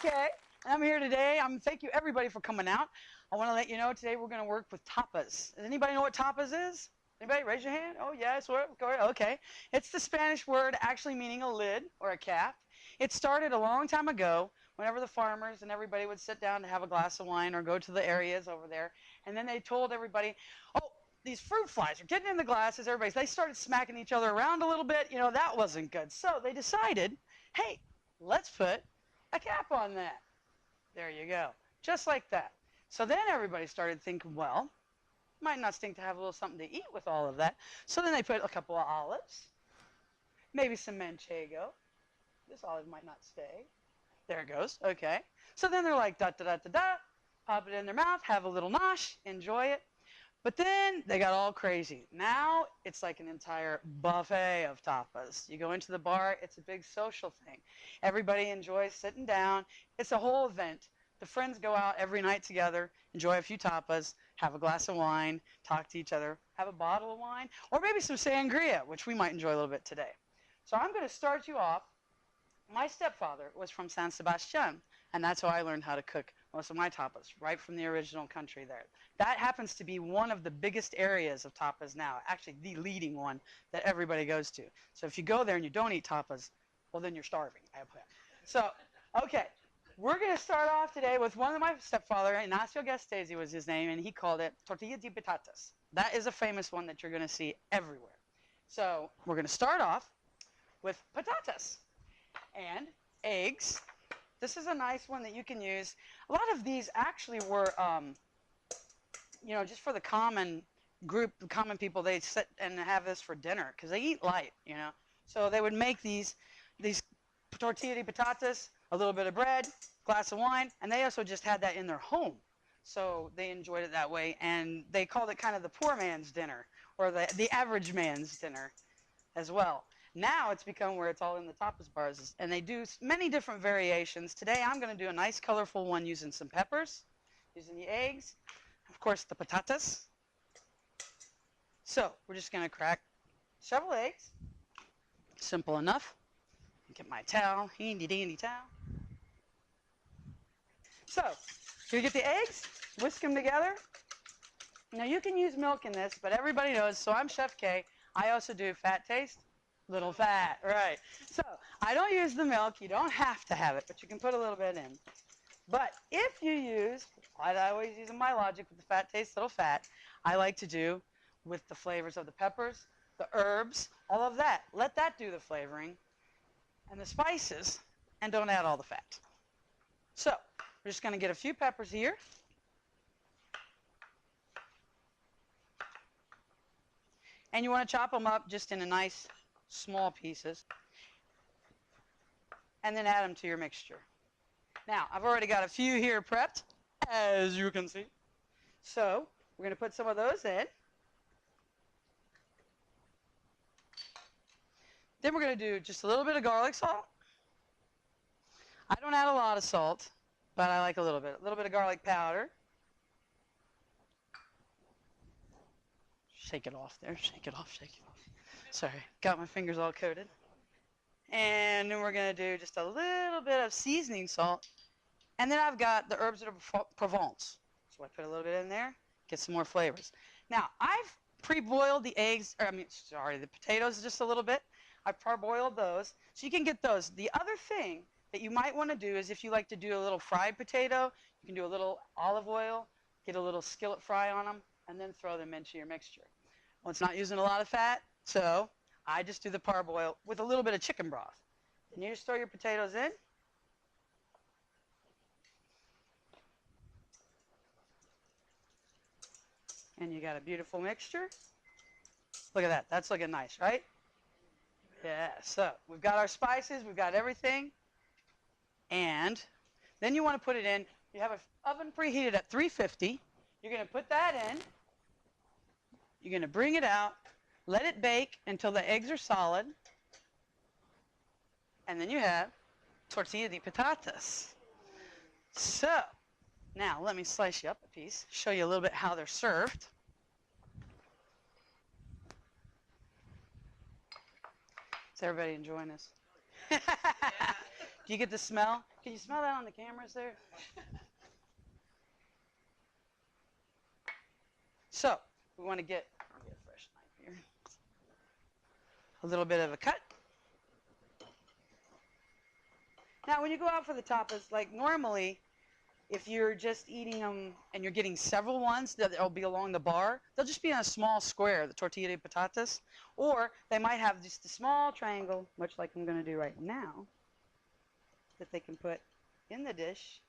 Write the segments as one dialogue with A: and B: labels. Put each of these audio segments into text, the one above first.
A: Okay, I'm here today. Thank you everybody for coming out. I want to let you know today we're going to work with tapas. Does anybody know what tapas is? Anybody? Raise your hand. Oh yes, okay. It's the Spanish word actually meaning a lid or a cap. It started a long time ago whenever the farmers and everybody would sit down to have a glass of wine or go to the areas over there, and then they told everybody, oh, these fruit flies are getting in the glasses. They started smacking each other around a little bit. You know, that wasn't good. So they decided, hey, let's put a cap on that. There you go. Just like that. So then everybody started thinking, well, might not stink to have a little something to eat with all of that. So then they put a couple of olives, maybe some manchego. This olive might not stay. There it goes. Okay. So then they're like, da da da da da, pop it in their mouth, have a little nosh, enjoy it. But then they got all crazy. Now it's like an entire buffet of tapas. You go into the bar, it's a big social thing. Everybody enjoys sitting down. It's a whole event. The friends go out every night together, enjoy a few tapas, have a glass of wine, talk to each other, have a bottle of wine, or maybe some sangria, which we might enjoy a little bit today. So I'm going to start you off. My stepfather was from San Sebastian, and that's how I learned how to cook most of my tapas, right from the original country there. That happens to be one of the biggest areas of tapas now, actually the leading one that everybody goes to. So if you go there and you don't eat tapas, well, then you're starving. So, okay, we're going to start off today with one of my stepfather, Ignacio Gastesi was his name, and he called it tortilla de patatas. That is a famous one that you're going to see everywhere. So we're going to start off with patatas and eggs. This is a nice one that you can use. A lot of these actually were, you know, just for the common group, the common people, they sit and have this for dinner because they eat light, you know. So they would make these tortilla de patatas, a little bit of bread, glass of wine, and they also just had that in their home. So they enjoyed it that way, and they called it kind of the poor man's dinner or the average man's dinner as well. Now it's become where it's all in the tapas bars, and they do many different variations. Today I'm going to do a nice colorful one using some peppers, using the eggs, of course the patatas. So we're just going to crack several eggs. Simple enough. Get my towel, handy dandy towel. So you get the eggs, whisk them together. Now you can use milk in this, but everybody knows, so I'm Chef K. I also do fat taste. Little fat, right. So I don't use the milk. You don't have to have it, but you can put a little bit in. But if you use, what I always use in my logic with the fat taste, little fat, I like to do with the flavors of the peppers, the herbs, all of that. Let that do the flavoring and the spices, and don't add all the fat. So we're just going to get a few peppers here. And you want to chop them up just in a nice small pieces, and then add them to your mixture. Now, I've already got a few here prepped, as you can see. So, we're going to put some of those in. Then we're going to do just a little bit of garlic salt. I don't add a lot of salt, but I like a little bit. A little bit of garlic powder. Shake it off there. Shake it off, shake it off. Sorry, got my fingers all coated. And then we're going to do just a little bit of seasoning salt. And then I've got the herbs de Provence. So I put a little bit in there, get some more flavors. Now, I've pre-boiled the eggs, the potatoes just a little bit. I've parboiled those, so you can get those. The other thing that you might want to do is if you like to do a little fried potato, you can do a little olive oil, get a little skillet fry on them, and then throw them into your mixture. Well, it's not using a lot of fat, so I just do the parboil with a little bit of chicken broth. Then you just throw your potatoes in. And you got a beautiful mixture. Look at that. That's looking nice, right? Yeah, so we've got our spices. We've got everything. And then you want to put it in. You have an oven preheated at 350. You're going to put that in. You're going to bring it out. Let it bake until the eggs are solid. And then you have tortilla de patatas. So, now let me slice you up a piece, show you a little bit how they're served. Is everybody enjoying this? Do you get the smell? Can you smell that on the cameras there? So we want to get a fresh knife here. A little bit of a cut. Now, when you go out for the tapas, like normally, if you're just eating them and you're getting several ones that'll be along the bar, they'll just be in a small square, the tortilla de patatas, or they might have just a small triangle, much like I'm going to do right now, that they can put in the dish.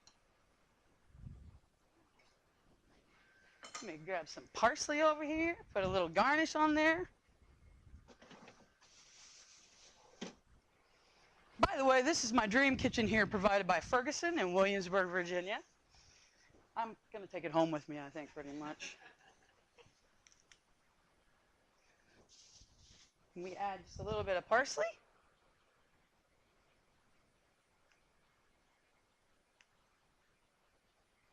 A: Let me grab some parsley over here, put a little garnish on there. By the way, this is my dream kitchen here, provided by Ferguson in Williamsburg, Virginia. I'm going to take it home with me, I think, pretty much. And we add just a little bit of parsley.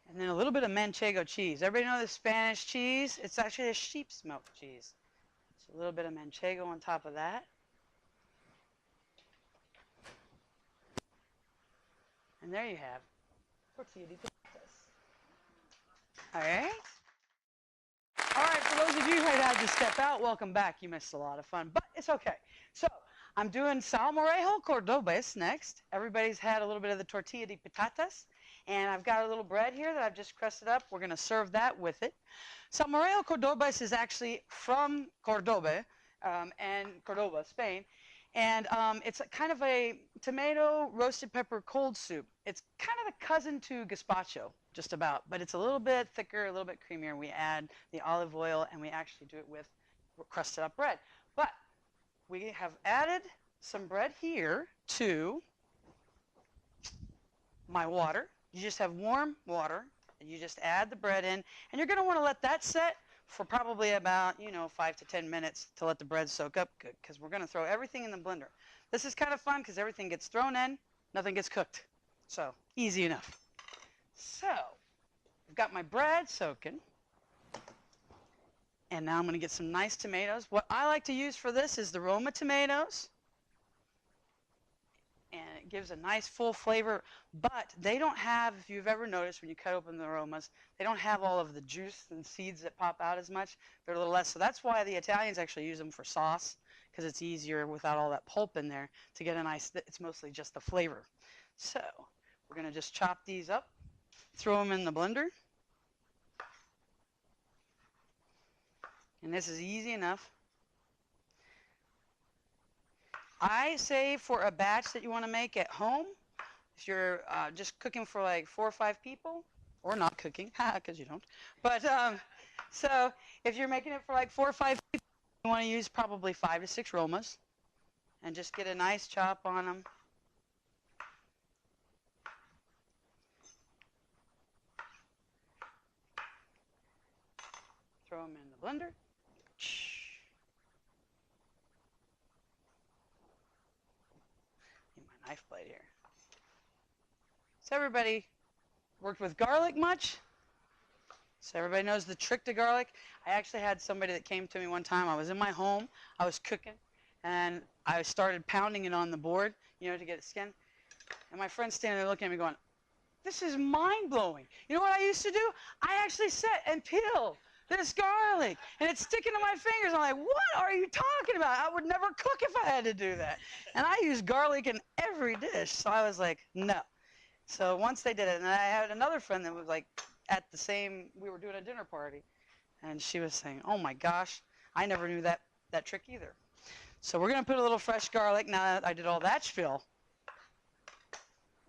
A: And then a little bit of manchego cheese. Everybody know the Spanish cheese? It's actually a sheep's milk cheese. So a little bit of manchego on top of that. And there you have tortilla de patatas. All right. All right, for those of you who had to step out, welcome back. You missed a lot of fun, but it's okay. So I'm doing salmorejo cordobés next. Everybody's had a little bit of the tortilla de patatas, and I've got a little bread here that I've just crusted up. We're going to serve that with it. Salmorejo cordobés is actually from Cordoba, and Cordoba, Spain. And it's kind of a tomato roasted pepper cold soup. It's kind of a cousin to gazpacho, just about, but it's a little bit thicker, a little bit creamier. We add the olive oil, and we actually do it with crusted up bread. But we have added some bread here to my water. You just have warm water, and you just add the bread in, and you're going to want to let that set for probably about, 5 to 10 minutes to let the bread soak up good, because we're going to throw everything in the blender. This is kind of fun because everything gets thrown in, nothing gets cooked. So, easy enough. So, I've got my bread soaking, and now I'm going to get some nice tomatoes. What I like to use for this is the Roma tomatoes, and it gives a nice full flavor, but they don't have, if you've ever noticed when you cut open the Romas, they don't have all of the juice and seeds that pop out as much. They're a little less, so that's why the Italians actually use them for sauce, because it's easier without all that pulp in there to get a nice, it's mostly just the flavor. So we're going to just chop these up, throw them in the blender, and this is easy enough. I say for a batch that you want to make at home, if you're just cooking for like 4 or 5 people, or not cooking, because you don't. But so if you're making it for like 4 or 5 people, you want to use probably 5 to 6 Romas, and just get a nice chop on them. Throw them in the blender. Knife blade here. So everybody worked with garlic much? So everybody knows the trick to garlic. I actually had somebody that came to me one time. I was in my home, I was cooking, and I started pounding it on the board, to get it skinned. And my friend's standing there looking at me going, this is mind-blowing. You know what I used to do? I actually sit and peel this garlic, and it's sticking to my fingers. I'm like, what are you talking about? I would never cook if I had to do that. And I use garlic in every dish, so I was like, no. So once they did it, and I had another friend that was like at the same, we were doing a dinner party, and she was saying, oh my gosh, I never knew that trick either. So we're going to put a little fresh garlic, now that I did all that spiel,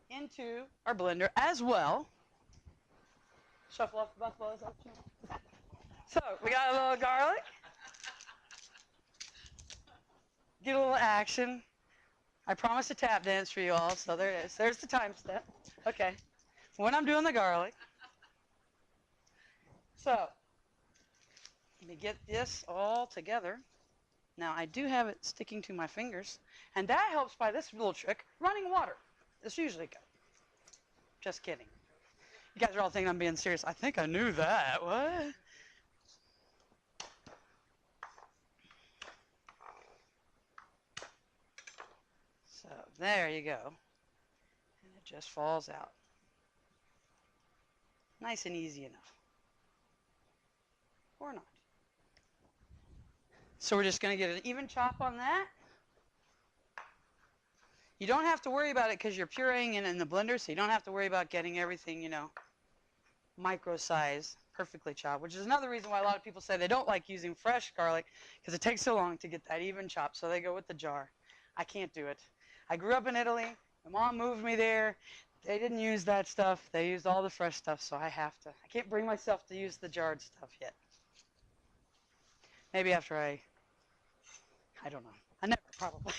A: into our blender as well. Shuffle off the buffaloes. So we got a little garlic. Get a little action. I promised a tap dance for you all, so there it is. There's the time step. Okay. When I'm doing the garlic. So let me get this all together. Now I do have it sticking to my fingers, and that helps by this little trick, running water. It's usually good. Just kidding. You guys are all thinking I'm being serious. I think I knew that. What? So there you go. just falls out. Nice and easy enough. Or not. So we're just going to get an even chop on that. You don't have to worry about it because you're pureeing it in the blender, so you don't have to worry about getting everything, you know, micro size, perfectly chopped, which is another reason why a lot of people say they don't like using fresh garlic because it takes so long to get that even chop, so they go with the jar. I can't do it. I grew up in Italy. My mom moved me there. They didn't use that stuff. They used all the fresh stuff, so I have to. I can't bring myself to use the jarred stuff yet. Maybe after I don't know. I never, probably.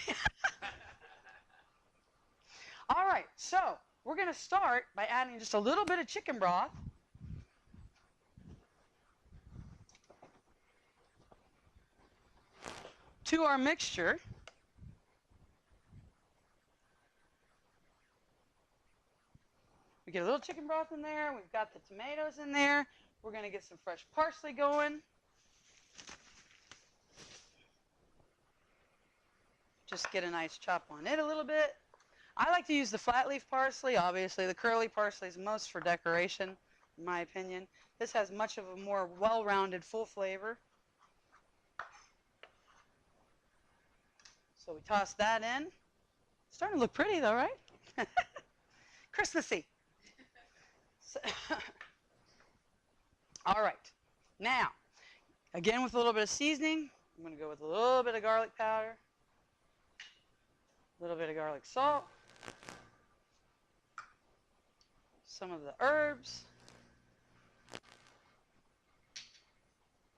A: All right, so we're going to start by adding just a little bit of chicken broth. To our mixture. We get a little chicken broth in there. We've got the tomatoes in there. We're going to get some fresh parsley going. Just get a nice chop on it a little bit. I like to use the flat leaf parsley, obviously. The curly parsley is most for decoration, in my opinion. This has much of a more well-rounded, full flavor. So we toss that in. It's starting to look pretty though, right? Christmassy. So all right. Now, again with a little bit of seasoning, I'm going to go with a little bit of garlic powder, a little bit of garlic salt, some of the herbs,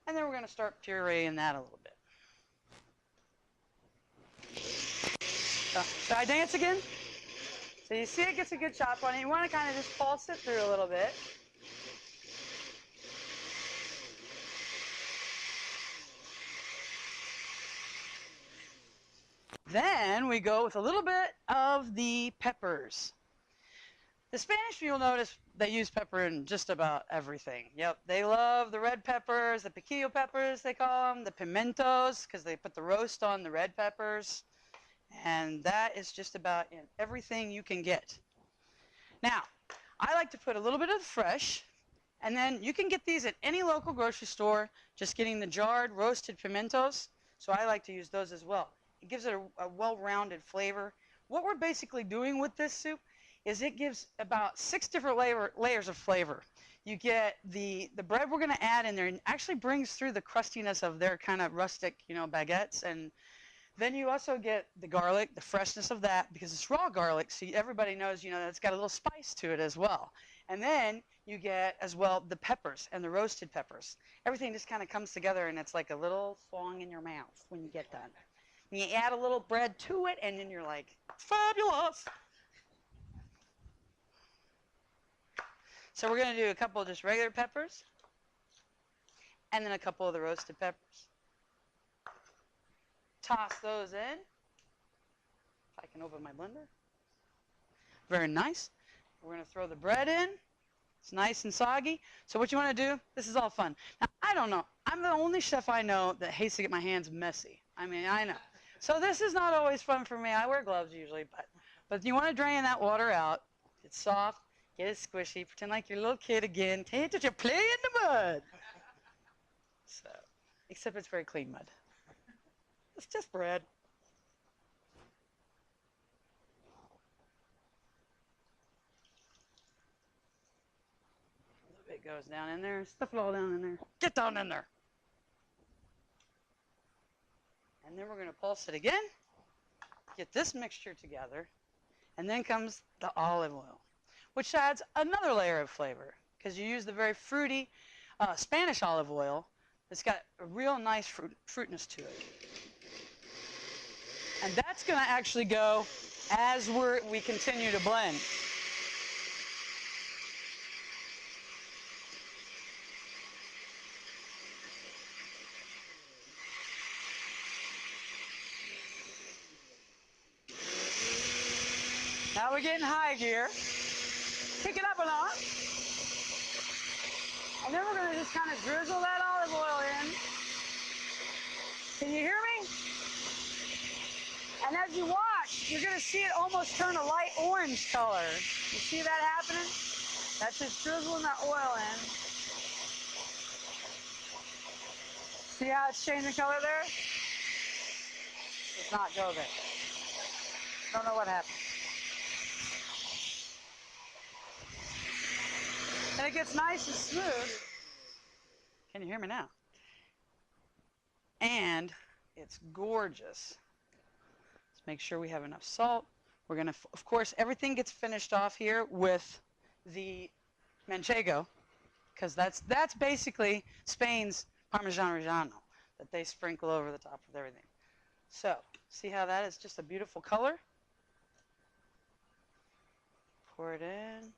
A: and then we're going to start pureeing that a little bit. Should I dance again? So you see it gets a good chop on it. You want to kind of just pulse it through a little bit. Then we go with a little bit of the peppers. The Spanish, you'll notice they use pepper in just about everything. Yep, they love the red peppers, the piquillo peppers they call them, the pimentos, because they put the roast on the red peppers. And that is just about in everything you can get. Now, I like to put a little bit of the fresh, and then you can get these at any local grocery store, just getting the jarred roasted pimentos. So I like to use those as well. It gives it a well-rounded flavor. What we're basically doing with this soup is it gives about 6 different layers of flavor. You get the bread we're going to add in there, and actually brings through the crustiness of their kind of rustic, you know, baguettes. And then you also get the garlic, the freshness of that, because it's raw garlic, so everybody knows, you know, that it's got a little spice to it as well. And then you get, as well, the peppers and the roasted peppers. Everything just kind of comes together, and it's like a little song in your mouth when you get done. And you add a little bread to it, and then you're like, fabulous! So we're going to do a couple of just regular peppers, and then a couple of the roasted peppers. Toss those in. If I can open my blender. Very nice. We're going to throw the bread in. It's nice and soggy. So what you want to do, this is all fun. Now, I don't know. I'm the only chef I know that hates to get my hands messy. I mean, I know. So this is not always fun for me. I wear gloves usually, but you want to drain that water out. It's soft. Get it squishy. Pretend like you're a little kid again. Pretend that you're playing in the mud. So, except it's very clean mud. It's just bread. A little bit goes down in there. Stuff it all down in there. Get down in there. And then we're going to pulse it again. Get this mixture together. And then comes the olive oil, which adds another layer of flavor because you use the very fruity Spanish olive oil. It's got a real nice fruitness to it. And that's going to actually go as we continue to blend. Now we're getting high gear. Pick it up a notch. And then we're going to just kind of drizzle that olive oil in. Can you hear me? And as you watch, you're going to see it almost turn a light orange color. You see that happening? That's just drizzling that oil in. See how it's changing color there? Does not go there. Don't know what happened. And it gets nice and smooth. Can you hear me now? And it's gorgeous. Let's make sure we have enough salt. We're going to, of course, everything gets finished off here with the manchego, because that's basically Spain's Parmesan Reggiano that they sprinkle over the top of everything. So, see how that is just a beautiful color? Pour it in.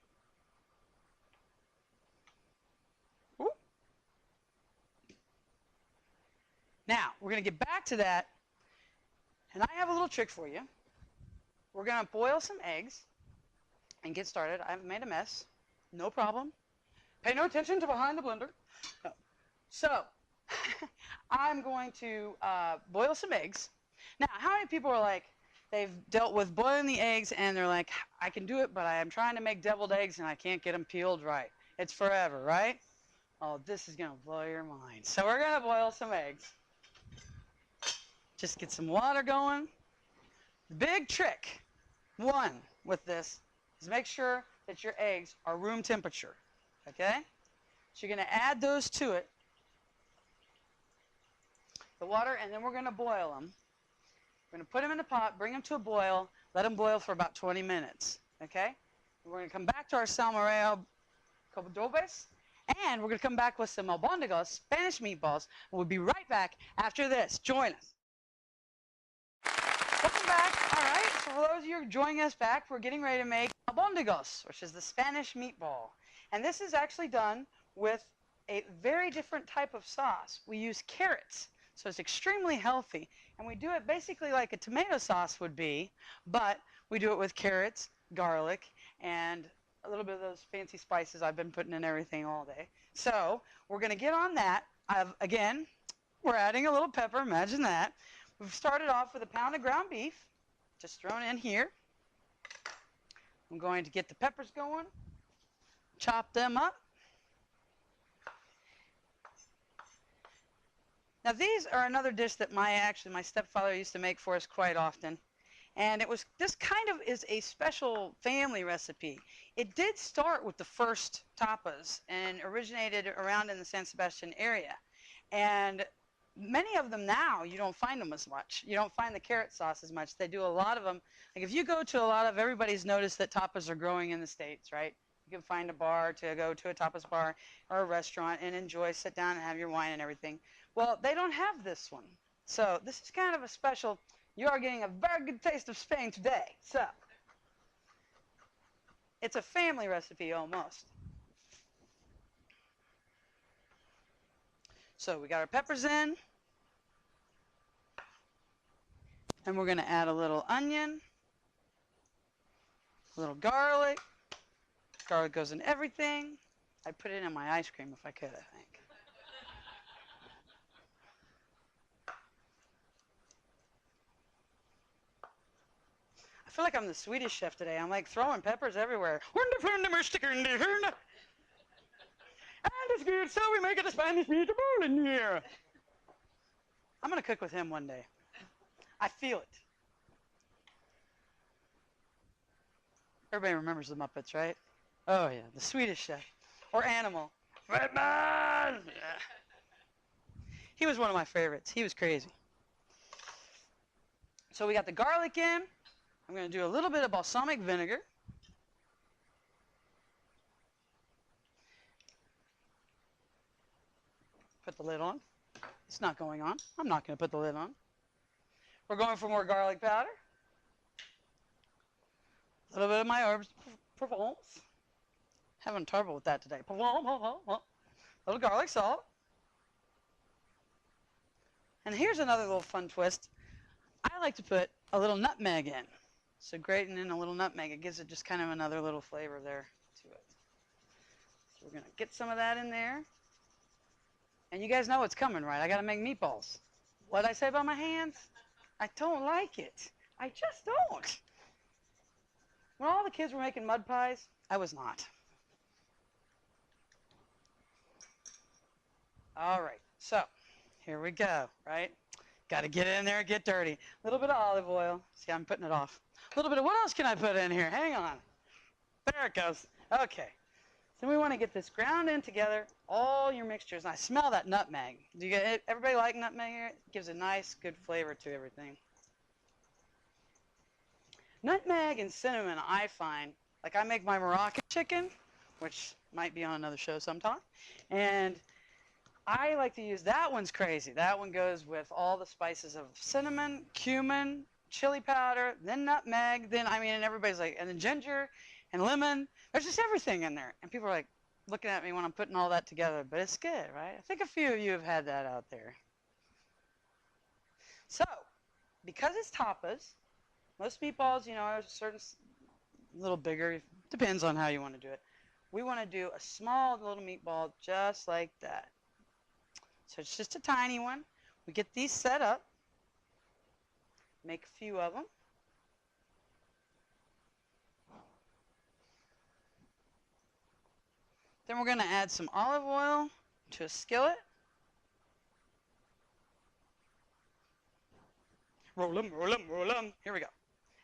A: Ooh. Now, we're going to get back to that, and I have a little trick for you. We're going to boil some eggs and get started. I've made a mess. No problem. Pay no attention to behind the blender. No. So, I'm going to boil some eggs. Now, how many people are like, they've dealt with boiling the eggs and they're like, I can do it, but I'm trying to make deviled eggs and I can't get them peeled right. It's forever, right? Oh, this is going to blow your mind. So we're going to boil some eggs. Just get some water going. The big trick, one, with this is make sure that your eggs are room temperature, okay? So you're going to add those to it, the water, and then we're going to boil them. We're going to put them in the pot, bring them to a boil, let them boil for about 20 minutes, okay? We're going to come back to our salmorejo cordobes, and we're going to come back with some albondigos, Spanish meatballs, and we'll be right back after this. Join us. Welcome back. All right, so for those of you who are joining us back, we're getting ready to make albondigos, which is the Spanish meatball. And this is actually done with a very different type of sauce. We use carrots. So it's extremely healthy, and we do it basically like a tomato sauce would be, but we do it with carrots, garlic, and a little bit of those fancy spices I've been putting in everything all day. So we're going to get on that. Again, we're adding a little pepper, imagine that. We've started off with a pound of ground beef, just thrown in here. I'm going to get the peppers going, chop them up. Now these are another dish that my stepfather used to make for us quite often. And this kind of is a special family recipe. It did start with the first tapas and originated around in the San Sebastian area. And many of them now, you don't find them as much. You don't find the carrot sauce as much. They do a lot of them. Like if you go to a lot of, everybody's noticed that tapas are growing in the States, right? You can find a bar to go to a tapas bar or a restaurant and enjoy, sit down and have your wine and everything. Well, they don't have this one. So this is kind of a special, you are getting a very good taste of Spain today. So it's a family recipe almost. So we got our peppers in. And we're going to add a little onion, a little garlic. Garlic goes in everything. I'd put it in my ice cream if I could, I think. I feel like I'm the Swedish chef today. I'm like throwing peppers everywhere. And it's good, so we make it a Spanish meatball in here. I'm going to cook with him one day. I feel it. Everybody remembers the Muppets, right? Oh, yeah, the Swedish chef. Or Animal. Redman! Yeah. He was one of my favorites. He was crazy. So we got the garlic in. I'm going to do a little bit of balsamic vinegar. Put the lid on. It's not going on. I'm not going to put the lid on. We're going for more garlic powder. A little bit of my herbs Provence. Having trouble with that today. A little garlic salt. And here's another little fun twist. I like to put a little nutmeg in. So grating in a little nutmeg, it gives it just kind of another little flavor there to it. So we're going to get some of that in there. And you guys know what's coming, right? I got to make meatballs. What'd I say about my hands? I don't like it. I just don't. When all the kids were making mud pies, I was not. All right, so here we go, right? Got to get in there and get dirty. A little bit of olive oil. See, I'm putting it off. A little bit of, what else can I put in here? Hang on. There it goes. Okay. So we want to get this ground in together, all your mixtures. And I smell that nutmeg. Do you get, everybody like nutmeg here? It gives a nice, good flavor to everything. Nutmeg and cinnamon, I find, like I make my Moroccan chicken, which might be on another show sometime, and I like to use, that one's crazy. That one goes with all the spices of cinnamon, cumin, chili powder, then nutmeg, then, I mean, and everybody's like, and then ginger and lemon. There's just everything in there. And people are like looking at me when I'm putting all that together, but it's good, right? I think a few of you have had that out there. So, because it's tapas, most meatballs, you know, are a certain, little bigger, depends on how you want to do it. We want to do a small little meatball just like that. So it's just a tiny one. We get these set up, make a few of them. Then we're going to add some olive oil to a skillet. Roll them, roll them, roll them. Here we go.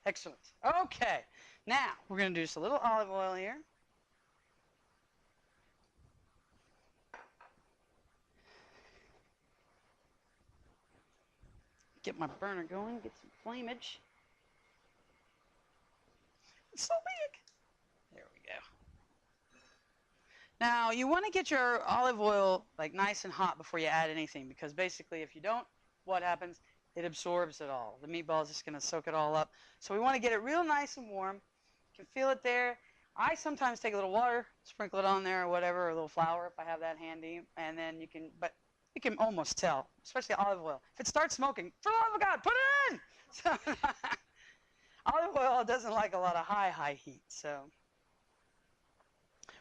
A: Excellent. Okay, now we're going to do just a little olive oil here. Get my burner going, get some flameage. It's so big. There we go. Now, you want to get your olive oil like nice and hot before you add anything, because basically if you don't, what happens? It absorbs it all. The meatball is just going to soak it all up. So we want to get it real nice and warm. You can feel it there. I sometimes take a little water, sprinkle it on there or whatever, or a little flour if I have that handy, and then you can, but you can almost tell, especially olive oil. If it starts smoking, for the love of God, put it in! So, olive oil doesn't like a lot of high heat, so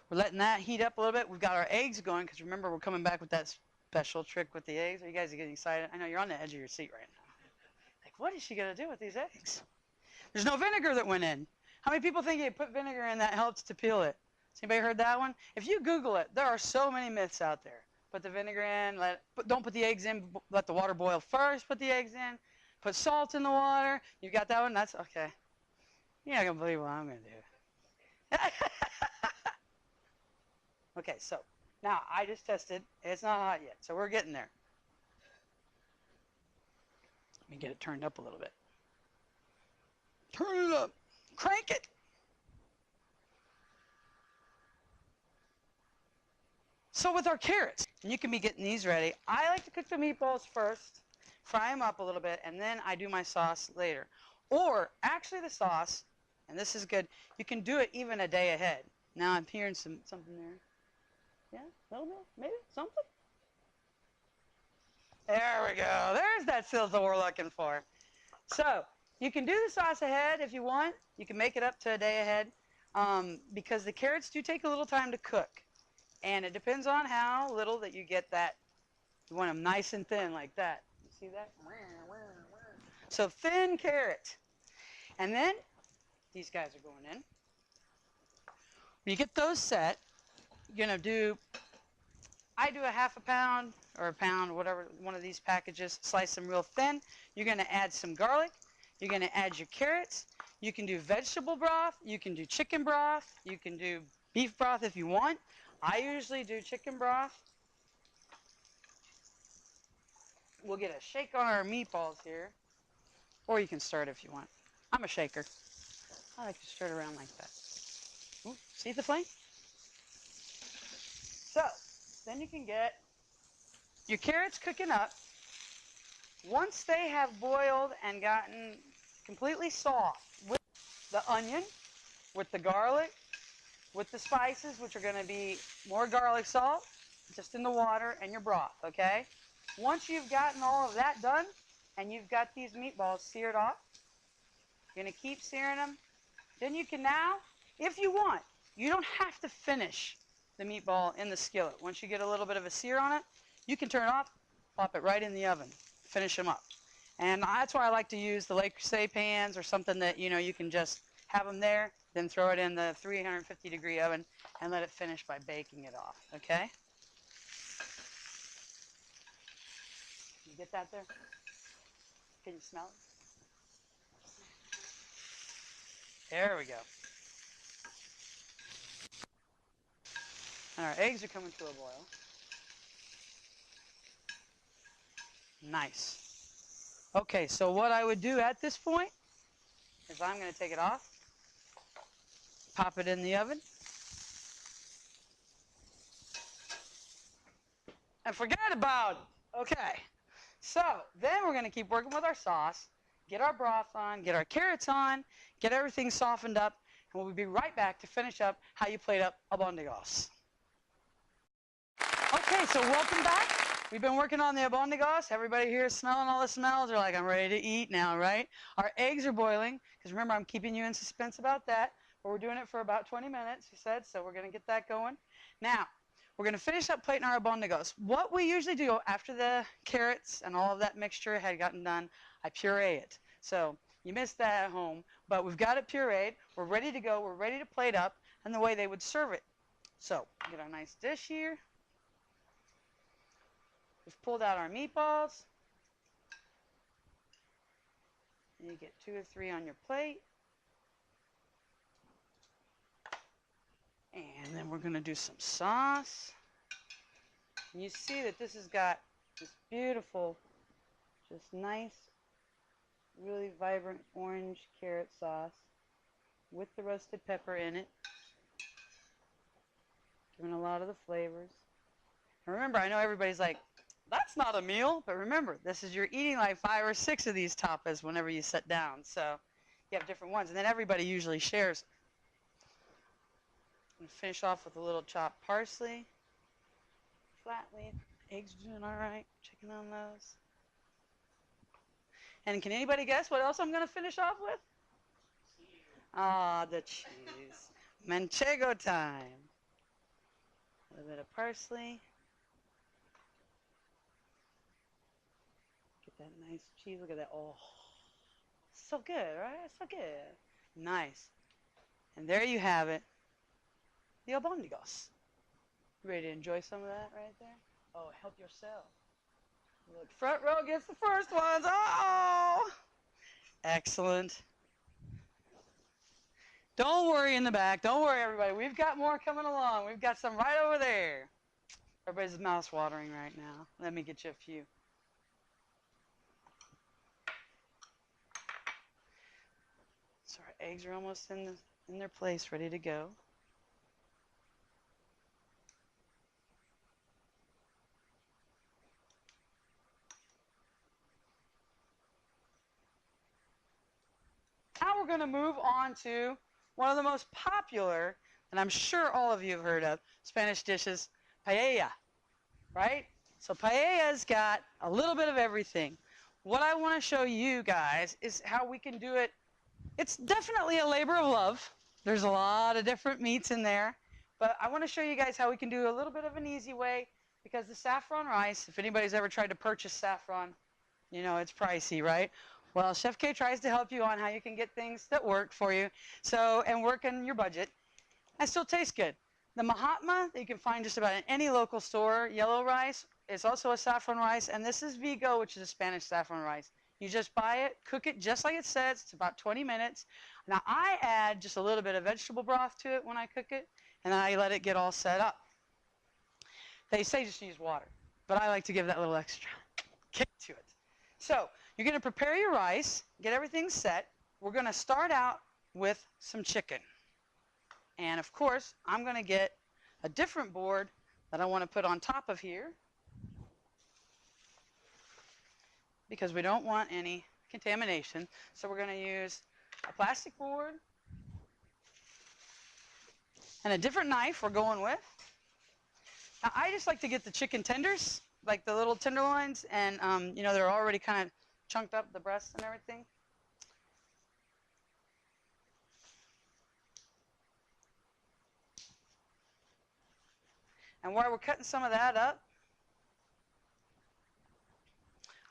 A: we're letting that heat up a little bit. We've got our eggs going, because remember, we're coming back with that special trick with the eggs. Are you guys getting excited? I know you're on the edge of your seat right now. Like, what is she going to do with these eggs? There's no vinegar that went in. How many people think you put vinegar in that helps to peel it? Has anybody heard that one? If you Google it, there are so many myths out there. Put the vinegar in, don't put the eggs in, let the water boil first, put the eggs in, put salt in the water. You've got that one? That's okay. You're not going to believe what I'm going to do. Okay, so now I just tested. It's not hot yet, so we're getting there. Let me get it turned up a little bit. Turn it up. Crank it. So with our carrots, and you can be getting these ready. I like to cook the meatballs first, fry them up a little bit, and then I do my sauce later. Or, actually the sauce, and this is good, you can do it even a day ahead. Now I'm hearing something there. Yeah, a little bit, maybe, something? There we go. There's that sizzle we're looking for. So, you can do the sauce ahead if you want. You can make it up to a day ahead, because the carrots do take a little time to cook. And it depends on how little that you get that. You want them nice and thin like that. You see that? So thin carrot. And then these guys are going in. When you get those set, you're going to do, I do a half a pound or a pound, whatever, one of these packages, slice them real thin. You're going to add some garlic. You're going to add your carrots. You can do vegetable broth. You can do chicken broth. You can do beef broth if you want. I usually do chicken broth. We'll get a shake on our meatballs here. Or you can stir it if you want. I'm a shaker. I like to stir it around like that. Ooh, see the flame? So, then you can get your carrots cooking up. Once they have boiled and gotten completely soft with the onion, with the garlic, with the spices, which are going to be more garlic salt, just in the water, and your broth, okay? Once you've gotten all of that done, and you've got these meatballs seared off, you're going to keep searing them. Then you can now, if you want, you don't have to finish the meatball in the skillet. Once you get a little bit of a sear on it, you can turn it off, pop it right in the oven, finish them up. And that's why I like to use the Lake pans or something that, you know, you can just have them there, then throw it in the 350 degree oven and let it finish by baking it off, okay? You get that there? Can you smell it? There we go. And our eggs are coming to a boil. Nice. Okay, so what I would do at this point is I'm going to take it off, pop it in the oven, and forget about it. Okay, so then we're going to keep working with our sauce, get our broth on, get our carrots on, get everything softened up, and we'll be right back to finish up how you plate up albondigas. Okay, so welcome back. We've been working on the albondigas. Everybody here is smelling all the smells. They're like, I'm ready to eat now, right? Our eggs are boiling, because remember, I'm keeping you in suspense about that. But we're doing it for about 20 minutes, you said, so we're going to get that going. Now, we're going to finish up plating our albondigas. What we usually do after the carrots and all of that mixture had gotten done, I puree it. So you missed that at home, but we've got it pureed. We're ready to go. We're ready to plate up, and the way they would serve it. So get our nice dish here. We've pulled out our meatballs. And you get 2 or 3 on your plate. And then we're going to do some sauce. And you see that this has got this beautiful, just nice, really vibrant orange carrot sauce with the roasted pepper in it. Giving a lot of the flavors. And remember, I know everybody's like, that's not a meal, but remember, this is you're eating like 5 or 6 of these tapas whenever you sit down. So you have different ones, and then everybody usually shares. And finish off with a little chopped parsley, flat leaf. Eggs are doing all right. Checking on those. And can anybody guess what else I'm going to finish off with? Ah, the cheese. Manchego time. A little bit of parsley. That nice cheese. Look at that. Oh, so good, right? So good. Nice. And there you have it. The albondigas. Ready to enjoy some of that right there? Oh, help yourself. Look, front row gets the first ones. Uh-oh. Excellent. Don't worry in the back. Don't worry, everybody. We've got more coming along. We've got some right over there. Everybody's mouth's watering right now. Let me get you a few. So our eggs are almost in their place, ready to go. Now we're going to move on to one of the most popular, and I'm sure all of you have heard of, Spanish dishes, paella, right? So paella's got a little bit of everything. What I want to show you guys is how we can do it. It's definitely a labor of love. There's a lot of different meats in there, but I want to show you guys how we can do a little bit of an easy way, because the saffron rice, if anybody's ever tried to purchase saffron, you know it's pricey, right? Well, Chef K tries to help you on how you can get things that work for you, and work in your budget, and still taste good. The Mahatma that you can find just about in any local store, yellow rice, is also a saffron rice, and this is Vigo, which is a Spanish saffron rice. You just buy it, cook it just like it says. It's about 20 minutes. Now, I add just a little bit of vegetable broth to it when I cook it, and I let it get all set up. They say just use water, but I like to give that little extra kick to it. So you're going to prepare your rice, get everything set. We're going to start out with some chicken. And, of course, I'm going to get a different board that I want to put on top of here, because we don't want any contamination. So we're going to use a plastic board and a different knife we're going with. Now, I just like to get the chicken tenders, like the little tenderloins, and you know, they're already kind of chunked up, the breasts and everything. And while we're cutting some of that up,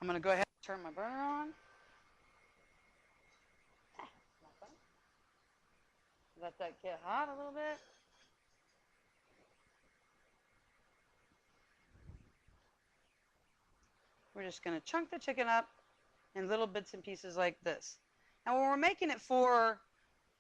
A: I'm going to go ahead turn my burner on. Let that get hot a little bit. We're just going to chunk the chicken up in little bits and pieces like this. Now when we're making it for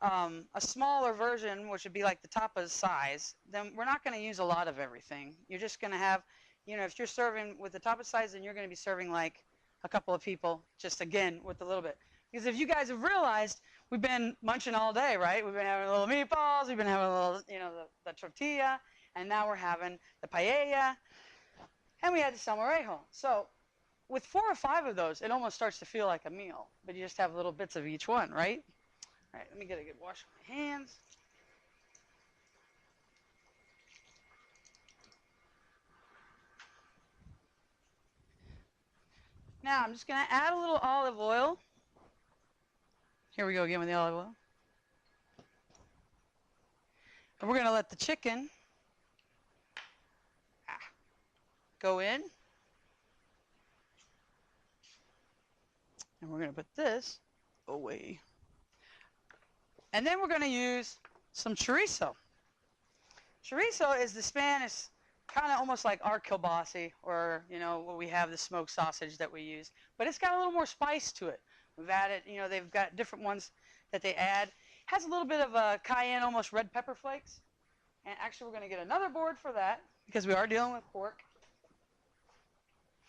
A: a smaller version, which would be like the tapas size, then we're not going to use a lot of everything. You're just going to have, you know, if you're serving with the tapa size, then you're going to be serving like a couple of people, just again with a little bit. Because if you guys have realized, we've been munching all day, right? We've been having little meatballs, we've been having a little, you know, the tortilla, and now we're having the paella, and we had the salmorejo. So with 4 or 5 of those, it almost starts to feel like a meal, but you just have little bits of each one, right? All right, let me get a good wash of my hands. Now I'm just going to add a little olive oil. Here we go again with the olive oil. And we're going to let the chicken go in. And we're going to put this away. And then we're going to use some chorizo. Chorizo is the Spanish, kind of almost like our kielbasa, or, you know, what we have, the smoked sausage that we use. But it's got a little more spice to it. We've added, you know, they've got different ones that they add. Has a little bit of a cayenne, almost red pepper flakes. And actually, we're going to get another board for that, because we are dealing with pork.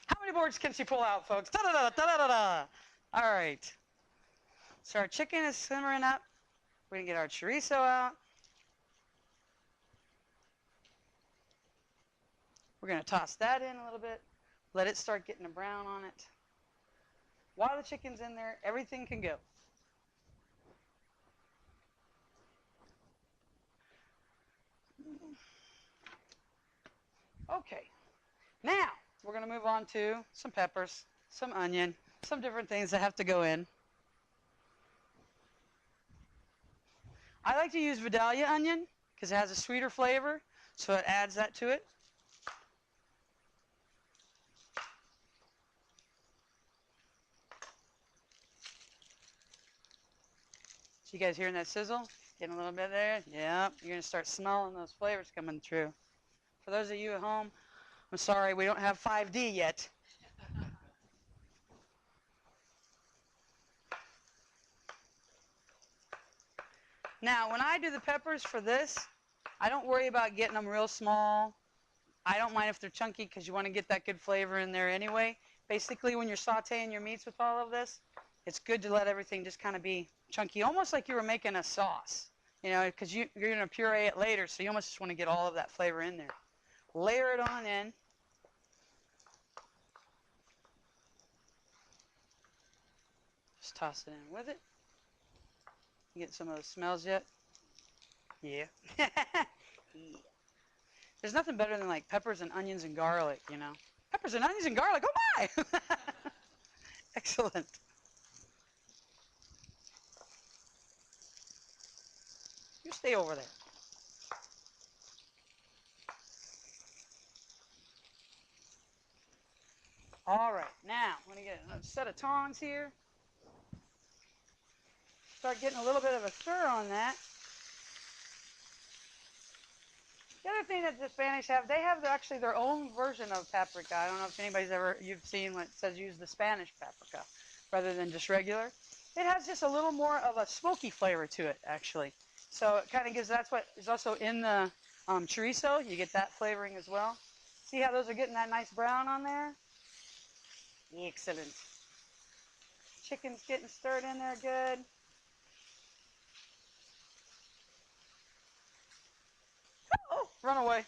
A: How many boards can she pull out, folks? Da-da-da, da-da-da-da. All right. So our chicken is simmering up. We're going to get our chorizo out. We're going to toss that in a little bit. Let it start getting a brown on it. While the chicken's in there, everything can go. Okay. Now, we're going to move on to some peppers, some onion, some different things that have to go in. I like to use Vidalia onion because it has a sweeter flavor, so it adds that to it. So you guys hearing that sizzle? Getting a little bit there? Yeah, you're going to start smelling those flavors coming through. For those of you at home, I'm sorry, we don't have 5D yet. Now, when I do the peppers for this, I don't worry about getting them real small. I don't mind if they're chunky because you want to get that good flavor in there anyway. Basically, when you're sauteing your meats with all of this, it's good to let everything just kind of be chunky, almost like you were making a sauce, you know, because you're going to puree it later, so you almost just want to get all of that flavor in there. Layer it on in. Just toss it in with it. You get some of those smells yet? Yeah. Yeah. There's nothing better than like peppers and onions and garlic, you know. Peppers and onions and garlic, oh my! Excellent. You stay over there. All right, now I'm going to get a set of tongs here. Start getting a little bit of a stir on that. The other thing that the Spanish have, they have actually their own version of paprika. I don't know if anybody's ever, you've seen what says use the Spanish paprika rather than just regular. It has just a little more of a smoky flavor to it, actually. So it kind of gives, that's what is also in the chorizo. You get that flavoring as well. See how those are getting that nice brown on there? Excellent. Chicken's getting stirred in there good. Oh, run away.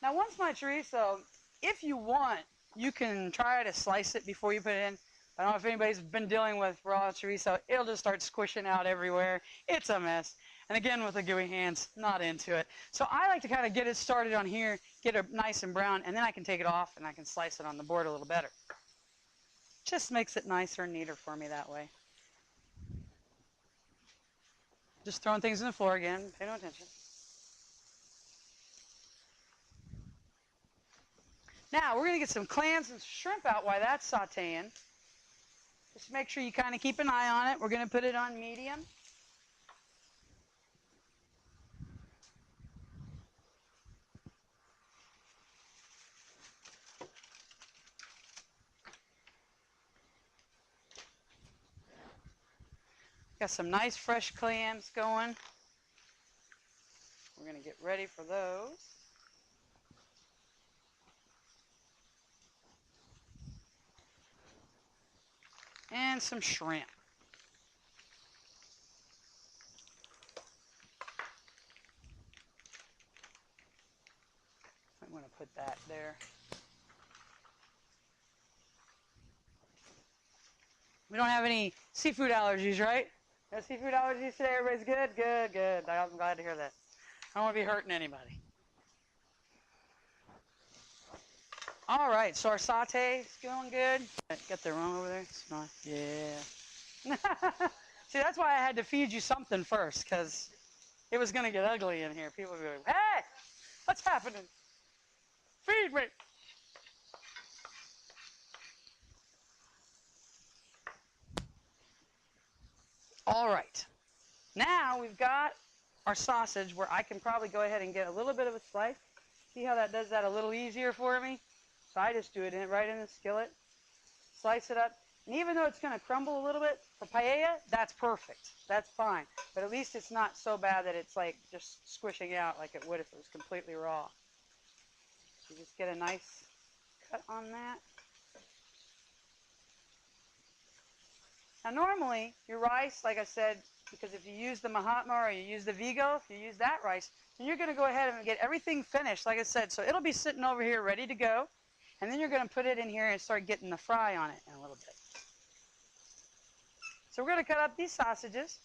A: Now once my chorizo, if you want, you can try to slice it before you put it in. I don't know if anybody's been dealing with raw chorizo. It'll just start squishing out everywhere. It's a mess. And again, with the gooey hands, not into it. So I like to kind of get it started on here, get it nice and brown, and then I can take it off and I can slice it on the board a little better. Just makes it nicer and neater for me that way. Just throwing things on the floor again. Pay no attention. Now, we're going to get some clams and shrimp out while that's sauteing. Just make sure you kind of keep an eye on it. We're going to put it on medium. Got some nice fresh clams going. We're going to get ready for those. And some shrimp. I'm going to put that there. We don't have any seafood allergies, right? No seafood allergies today? Everybody's good? Good, good. I'm glad to hear that. I don't want to be hurting anybody. All right, so our saute is going good. Got the aroma over there? Smell. Yeah. See, that's why I had to feed you something first, because it was going to get ugly in here. People would be like, hey, what's happening? Feed me. All right. Now we've got our sausage where I can probably go ahead and get a little bit of a slice. See how that does that a little easier for me? So I just do it right in the skillet, slice it up. And even though it's going to crumble a little bit, for paella, that's perfect. That's fine. But at least it's not so bad that it's like just squishing out like it would if it was completely raw. So just get a nice cut on that. Now normally, your rice, like I said, because if you use the Mahatma or you use the Vigo, if you use that rice, then you're going to go ahead and get everything finished, like I said. So it'll be sitting over here ready to go. And then you're going to put it in here and start getting the fry on it in a little bit. So we're going to cut up these sausages,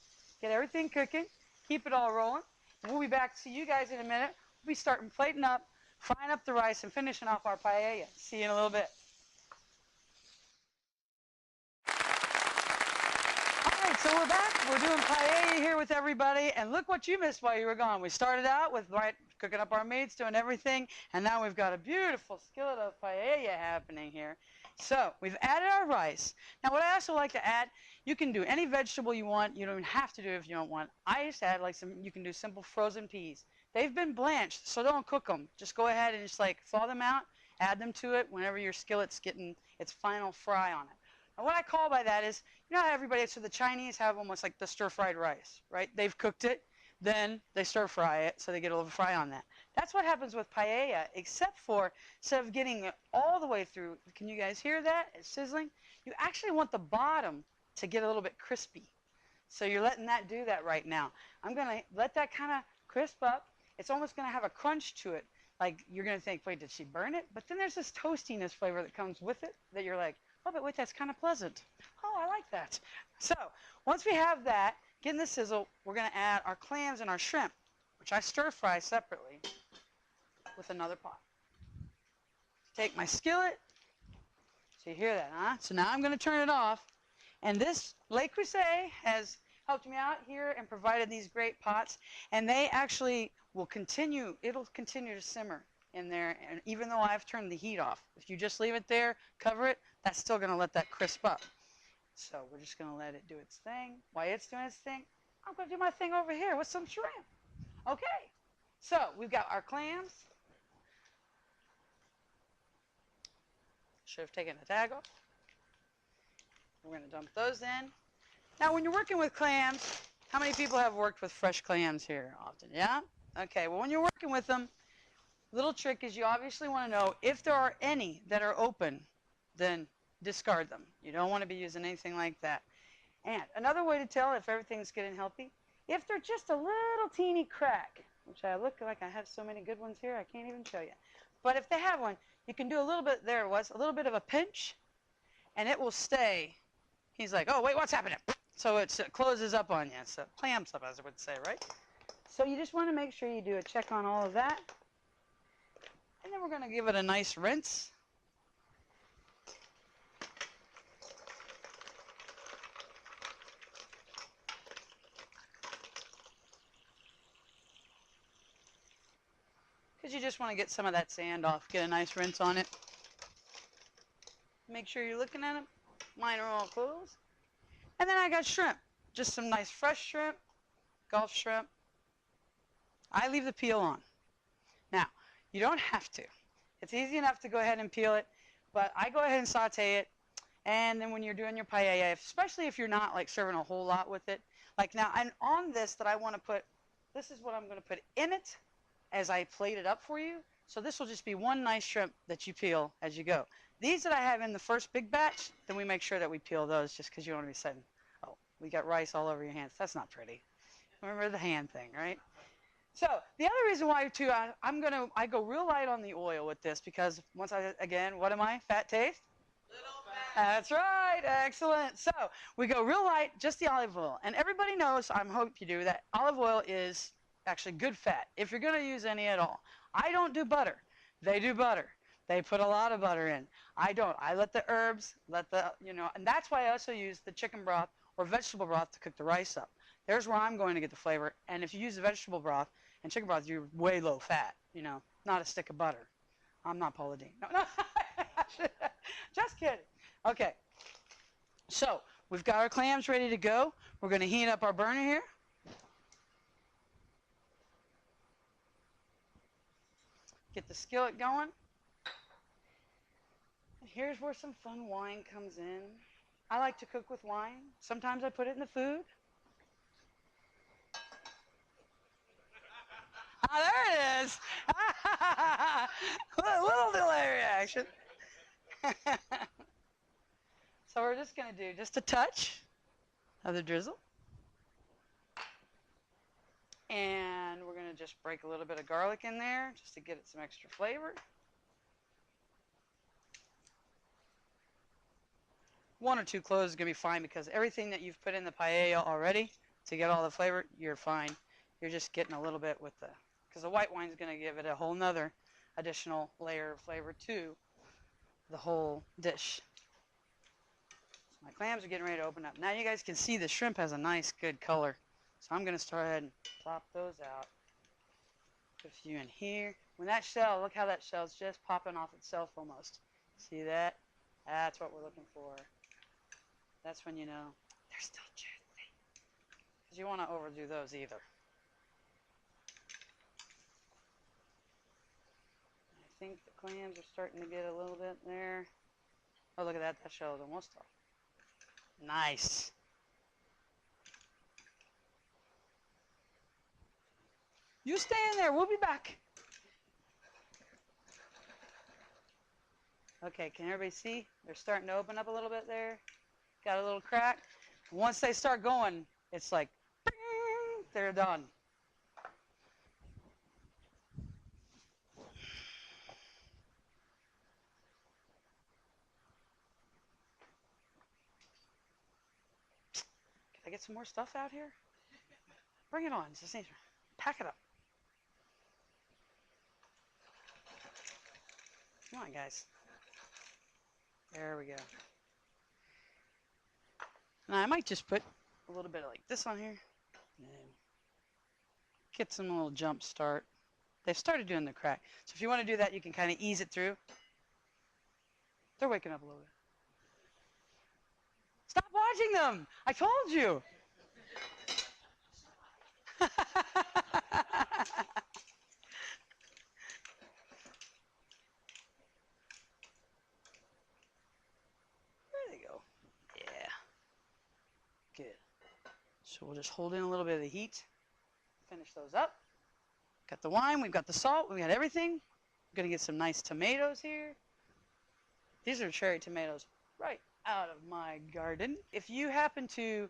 A: get everything cooking, keep it all rolling. And we'll be back to see you guys in a minute. We'll be starting plating up, frying up the rice, and finishing off our paella. See you in a little bit. All right, so we're back. We're doing paella here with everybody. And look what you missed while you were gone. We started out with cooking up our meats, doing everything. And now we've got a beautiful skillet of paella happening here. So we've added our rice. Now what I also like to add, you can do any vegetable you want. You don't even have to do it if you don't want. I just add like you can do simple frozen peas. They've been blanched, so don't cook them. Just go ahead and just like thaw them out, add them to it whenever your skillet's getting its final fry on it. And what I call by that is, you know how everybody, so the Chinese have almost like the stir-fried rice, right? They've cooked it, then they stir-fry it, so they get a little fry on that. That's what happens with paella, except for instead of getting it all the way through, can you guys hear that? It's sizzling. You actually want the bottom to get a little bit crispy. So you're letting that do that right now. I'm going to let that kind of crisp up. It's almost going to have a crunch to it. Like you're going to think, wait, did she burn it? But then there's this toastiness flavor that comes with it that you're like, oh, but wait, that's kind of pleasant. Oh, I like that. So once we have that, getting the sizzle, we're going to add our clams and our shrimp, which I stir fry separately with another pot. Take my skillet. So you hear that, huh? So now I'm going to turn it off. And this Le Creuset has helped me out here and provided these great pots. And they actually will continue, it'll continue to simmer in there, and even though I've turned the heat off. If you just leave it there, cover it, that's still going to let that crisp up. So we're just going to let it do its thing. While it's doing its thing, I'm going to do my thing over here with some shrimp. Okay, so we've got our clams. Should have taken the tag off. We're going to dump those in. Now when you're working with clams, how many people have worked with fresh clams here often? Yeah? Okay, well when you're working with them, little trick is you obviously want to know if there are any that are open, then discard them. You don't want to be using anything like that. And another way to tell if everything's good and healthy, if they're just a little teeny crack, which I look like I have so many good ones here, I can't even show you. But if they have one, you can do a little bit, there it was, a little bit of a pinch, and it will stay. He's like, oh, wait, what's happening? So it closes up on you. So clamps up, as I would say, right? So you just want to make sure you do a check on all of that. And then we're going to give it a nice rinse. Because you just want to get some of that sand off, get a nice rinse on it. Make sure you're looking at them. Mine are all closed. And then I got shrimp. Just some nice fresh shrimp, Gulf shrimp. I leave the peel on. Now, you don't have to. It's easy enough to go ahead and peel it, but I go ahead and saute it. And then when you're doing your paella, especially if you're not like serving a whole lot with it, like now, and on this that I want to put, this is what I'm going to put in it as I plate it up for you. So this will just be one nice shrimp that you peel as you go. These that I have in the first big batch, then we make sure that we peel those just because you don't want to be saying, oh, we got rice all over your hands. That's not pretty. Remember the hand thing, right? So the other reason why too, I go real light on the oil with this because once again, what am I? Fat taste? That's right. Excellent. So we go real light, just the olive oil. And everybody knows, I hope you do, that olive oil is actually good fat if you're going to use any at all. I don't do butter. They do butter. They put a lot of butter in. I don't. I let the herbs, and that's why I also use the chicken broth or vegetable broth to cook the rice up. There's where I'm going to get the flavor. And if you use the vegetable broth and chicken broth, you're way low fat, not a stick of butter. I'm not Paula Deen. No. Just kidding. Okay, so we've got our clams ready to go. We're going to heat up our burner here. Get the skillet going. And here's where some fun wine comes in. I like to cook with wine. Sometimes I put it in the food. Ah, there it is. Little delay reaction. So we're just going to do just a touch of the drizzle. And we're going to just break a little bit of garlic in there just to get it some extra flavor. One or two cloves is going to be fine because everything that you've put in the paella already to get all the flavor, you're fine. You're just getting a little bit with because the white wine is going to give it a whole nother additional layer of flavor to the whole dish. My clams are getting ready to open up. Now you guys can see the shrimp has a nice, good color. So I'm going to start ahead and plop those out. Put a few in here. When that shell, look how that shell's just popping off itself almost. See that? That's what we're looking for. That's when you know they're still juicy. Because you want to overdo those either. I think the clams are starting to get a little bit there. Oh, look at that. That shell is almost off. Nice. You stay in there. We'll be back. Okay, can everybody see? They're starting to open up a little bit there. Got a little crack. Once they start going, it's like, bing, they're done. Can I get some more stuff out here? Bring it on. Just pack it up. Come on, guys. There we go. Now, I might just put a little bit of like this on here. And get some little jump start. They've started doing the crack. So if you want to do that, you can kind of ease it through. They're waking up a little bit. Stop watching them! I told you! There they go. Yeah. Good. So we'll just hold in a little bit of the heat. Finish those up. Got the wine, we've got the salt, we've got everything. We're going to get some nice tomatoes here. These are cherry tomatoes right out of my garden. If you happen to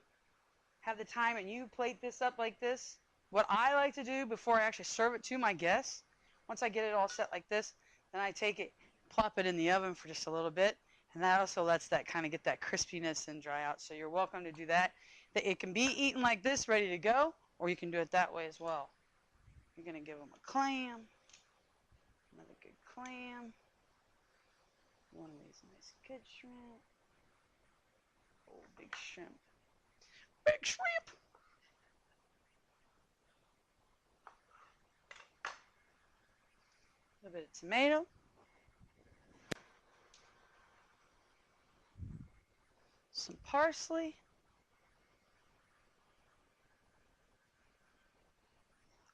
A: have the time and you plate this up like this, what I like to do before I actually serve it to my guests, once I get it all set like this, then I take it, plop it in the oven for just a little bit, and that also lets that kind of get that crispiness and dry out. So you're welcome to do that. It can be eaten like this, ready to go, or you can do it that way as well. You're going to give them a clam, another good clam, one of these nice good shrimp, oh, big shrimp, big shrimp. A little bit of tomato. some parsley.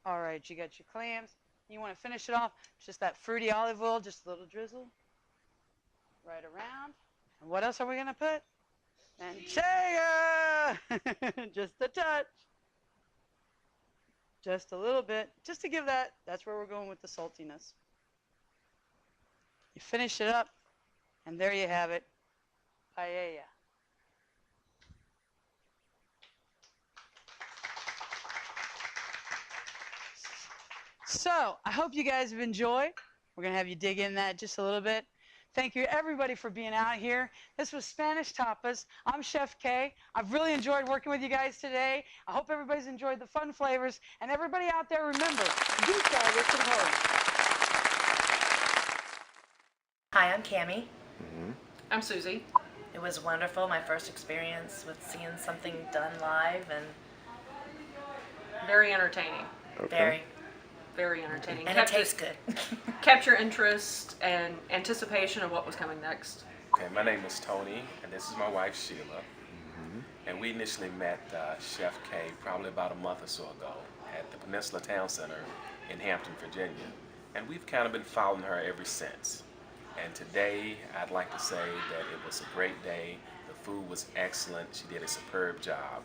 A: All right, you got your clams. You want to finish it off, just that fruity olive oil, just a little drizzle right around. And what else are we going to put? Manchego! Just a touch. Just a little bit, just to give that's where we're going with the saltiness. You finish it up, and there you have it, paella. So, I hope you guys have enjoyed. We're going to have you dig in that just a little bit. Thank you, everybody, for being out here. This was Spanish Tapas. I'm Chef Kay. I've really enjoyed working with you guys today. I hope everybody's enjoyed the fun flavors. And everybody out there, remember, you try this at home.
B: Hi, I'm Cammie.
C: I'm Susie.
B: It was wonderful, my first experience with seeing something done live, and
C: Very entertaining.
B: very,
C: Very entertaining.
B: and it tastes good.
C: Kept your interest and anticipation of what was coming next.
D: Okay, my name is Tony, and this is my wife, Sheila. And we initially met Chef Kay probably about a month or so ago at the Peninsula Town Center in Hampton, Virginia. And we've kind of been following her ever since. And today, I'd like to say that it was a great day. The food was excellent. She did a superb job.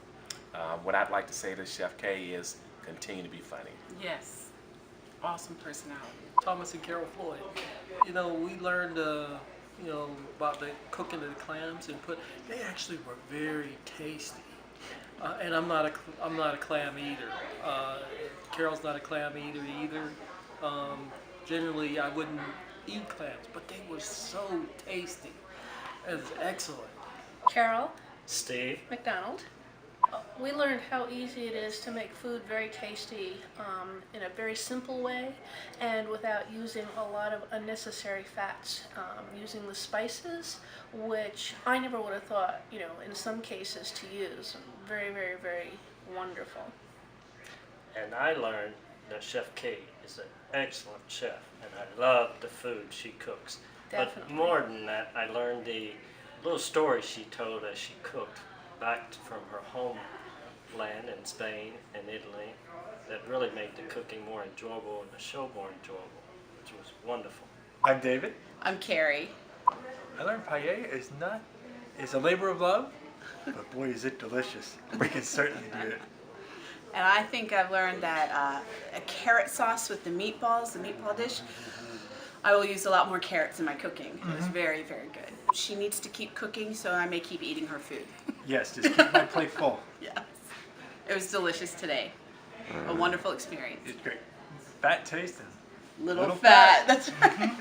D: What I'd like to say to Chef Kay is continue to be funny.
E: Yes. Awesome personality. Thomas and Carol Floyd. You know, we learned, you know, about the cooking of the clams, and they actually were very tasty. And I'm not a clam eater. Carol's not a clam eater either. Generally, I wouldn't eat clams, but they were so tasty. It was excellent.
F: Carol
G: Steve.
F: McDonald. We learned how easy it is to make food very tasty in a very simple way and without using a lot of unnecessary fats. Using the spices, which I never would have thought, you know, in some cases to use. Very, very, very wonderful.
G: And I learned that Chef Kay is an excellent chef, and I love the food she cooks.
F: Definitely.
G: But more than that, I learned the little story she told as she cooked back from her homeland in Spain and Italy that really made the cooking more enjoyable and the show more enjoyable, which was wonderful.
H: I'm David.
I: I'm Carrie.
H: I learned paella is a labor of love, but boy is it delicious. We can certainly do it.
I: And I think I've learned that a carrot sauce with the meatballs, the meatball dish, I will use a lot more carrots in my cooking. It was very, very good. She needs to keep cooking, so I may keep eating her food.
H: Yes, just keep my plate full.
I: Yes. It was delicious today. A wonderful experience.
H: It's great. Fat taste and
I: Little fat. That's right.